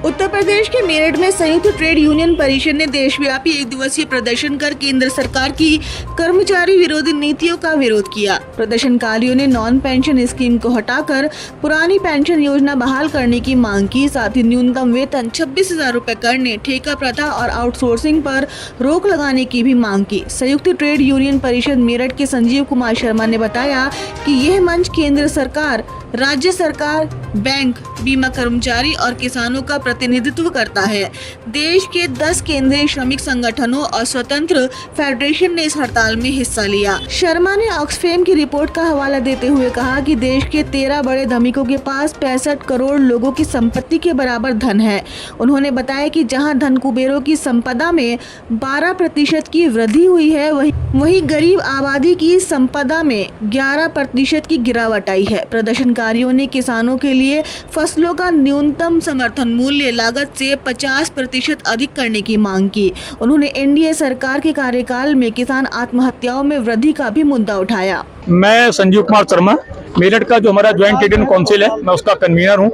उत्तर प्रदेश के मेरठ में संयुक्त ट्रेड यूनियन परिषद ने देशव्यापी एक दिवसीय प्रदर्शन कर केंद्र सरकार की कर्मचारी विरोधी नीतियों का विरोध किया। प्रदर्शनकारियों ने नॉन पेंशन स्कीम को हटाकर पुरानी पेंशन योजना बहाल करने की मांग की। साथ ही न्यूनतम वेतन 26,000 रुपए करने, ठेका प्रथा और आउटसोर्सिंग पर रोक लगाने की भी मांग की। संयुक्त ट्रेड यूनियन परिषद मेरठ के संजीव कुमार शर्मा ने बताया कि यह मंच केंद्र सरकार, राज्य सरकार, बैंक, बीमा कर्मचारी और किसानों का प्रतिनिधित्व करता है। देश के 10 केंद्रीय श्रमिक संगठनों और स्वतंत्र फेडरेशन ने इस हड़ताल में हिस्सा लिया। शर्मा ने ऑक्सफैम की रिपोर्ट का हवाला देते हुए कहा कि देश के 13 बड़े धनिकों के पास 65 करोड़ लोगों की संपत्ति के बराबर धन है। उन्होंने बताया कि जहां धन कुबेरों की संपदा में 12% की वृद्धि हुई है, वहीं गरीब आबादी की संपदा में 11% की गिरावट आई है। प्रदर्शनकारियों ने किसानों के लिए फसलों का न्यूनतम समर्थन मूल्य लागत से 50% अधिक करने की मांग की। उन्होंने एनडीए सरकार के कार्यकाल में किसान आत्महत्याओं में वृद्धि का भी मुद्दा उठाया। मैं संजीव कुमार शर्मा, मेरठ का जो हमारा ज्वाइंट ट्रेड यूनियन काउंसिल है, मैं उसका कन्वीनर हूं।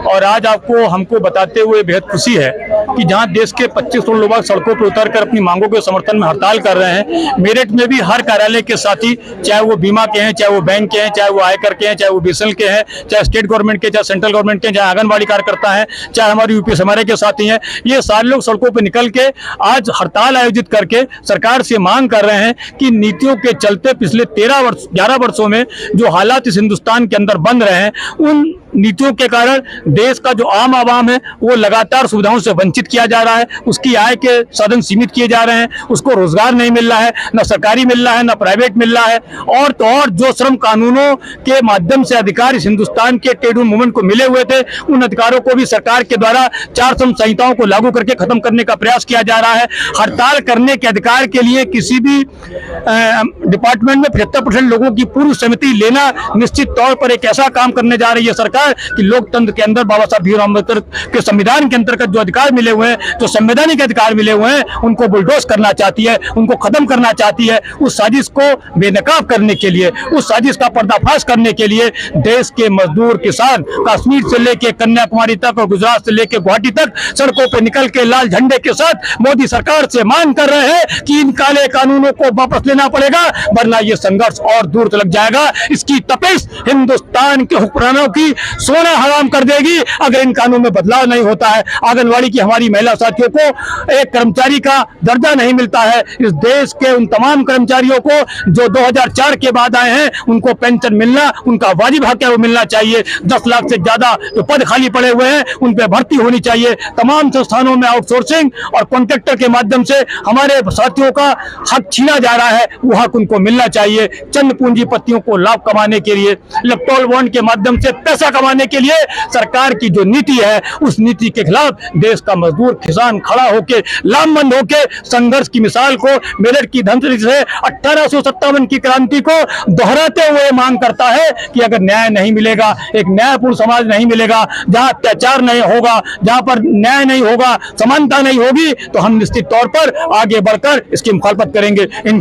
और आज हमको बताते हुए बेहद खुशी है कि जहां देश के 25 करोड़ लोग सड़कों पर उतरकर अपनी मांगों के समर्थन में हड़ताल कर रहे हैं, मेरठ में भी हर कार्यालय के साथी, चाहे वो बीमा के हैं, चाहे वो बैंक के हैं, चाहे वो आयकर के हैं, चाहे वो बीएसएनएल के हैं, चाहे स्टेट गवर्नमेंट के, चाहे सेंट्रल गवर्नमेंट के, चाहे आंगनबाड़ी कार्यकर्ता है, चाहे हमारे यूपीएसएमआरए के साथी हैं, ये सारे लोग सड़कों पर निकल के आज हड़ताल आयोजित करके सरकार से मांग कर रहे हैं कि नीतियों के चलते पिछले 11 वर्षों में जो हालात इस हिंदुस्तान के अंदर बन रहे हैं, उन नीतियों के कारण देश का जो आम आवाम है वो लगातार सुविधाओं से वंचित किया जा रहा है। उसकी आय के साधन सीमित किए जा रहे हैं, उसको रोजगार नहीं मिल रहा है, न सरकारी मिल रहा है, न प्राइवेट मिल रहा है। और तो और जो श्रम कानूनों के माध्यम से अधिकार इस हिंदुस्तान के ट्रेड यूनियन मूवमेंट को मिले हुए थे, उन अधिकारों को भी सरकार के द्वारा 4 श्रम संहिताओं को लागू करके खत्म करने का प्रयास किया जा रहा है। हड़ताल करने के अधिकार के लिए किसी भी डिपार्टमेंट में 75% लोगों की पूर्व सहमति लेना निश्चित तौर पर एक ऐसा काम करने जा रही है सरकार कि लोकतंत्र के अंदर बाबा साहब भीमराव अम्बेडकर के संविधान के अंतर्गत जो अधिकार मिले हुए हैं, जो संवैधानिक अधिकार मिले हुए हैं, उनको बुलडोज करना चाहती है, उनको खत्म करना चाहती है। उस साजिश को बेनकाब करने के लिए, उस साजिश का पर्दाफाश करने के लिए देश के मजदूर किसान कश्मीर से लेकर कन्याकुमारी तक और गुजरात से लेकर गुवाहाटी तक सड़कों पर निकल के लाल झंडे के साथ मोदी सरकार से मांग कर रहे हैं कि इन काले कानूनों को वापस लेना पड़ेगा, वरना ये संघर्ष और दूर तक जाएगा। इसकी तपिश हिंदुस्तान के हुक्मरानों की सोना हराम कर देगी अगर इन कानून में बदलाव नहीं होता है। आंगनवाड़ी की हमारी महिला साथियों को एक कर्मचारी का दर्जा नहीं मिलता है। इस देश के उन तमाम कर्मचारियों को जो 2004 के बाद आए हैं, उनको पेंशन मिलना, उनका वाजिब हक है, वो मिलना चाहिए। 10 लाख से ज्यादा जो पद खाली पड़े हुए हैं, उन पर भर्ती होनी चाहिए। तमाम संस्थानों में आउटसोर्सिंग और कॉन्ट्रैक्टर के माध्यम से हमारे साथियों का हक छीना जा रहा है, वो हक उनको मिलना चाहिए। चंद पूंजीपतियों को लाभ कमाने के लिए, इलेक्टोरल बॉन्ड के माध्यम से पैसा कमाने के लिए सरकार की जो नीति है, उस नीति के खिलाफ देश का मजदूर किसान खड़ा होकर लामबंद होकर संघर्ष की मिसाल को मेरठ की धमतरी से 1857 की क्रांति को दोहराते हुए मांग करता है कि अगर न्याय नहीं मिलेगा, एक न्यायपूर्ण समाज नहीं मिलेगा, जहां अत्याचार नहीं होगा, जहां पर न्याय नहीं होगा, समानता नहीं होगी, तो हम निश्चित तौर पर आगे बढ़कर इसकी मुखालफत करेंगे। इन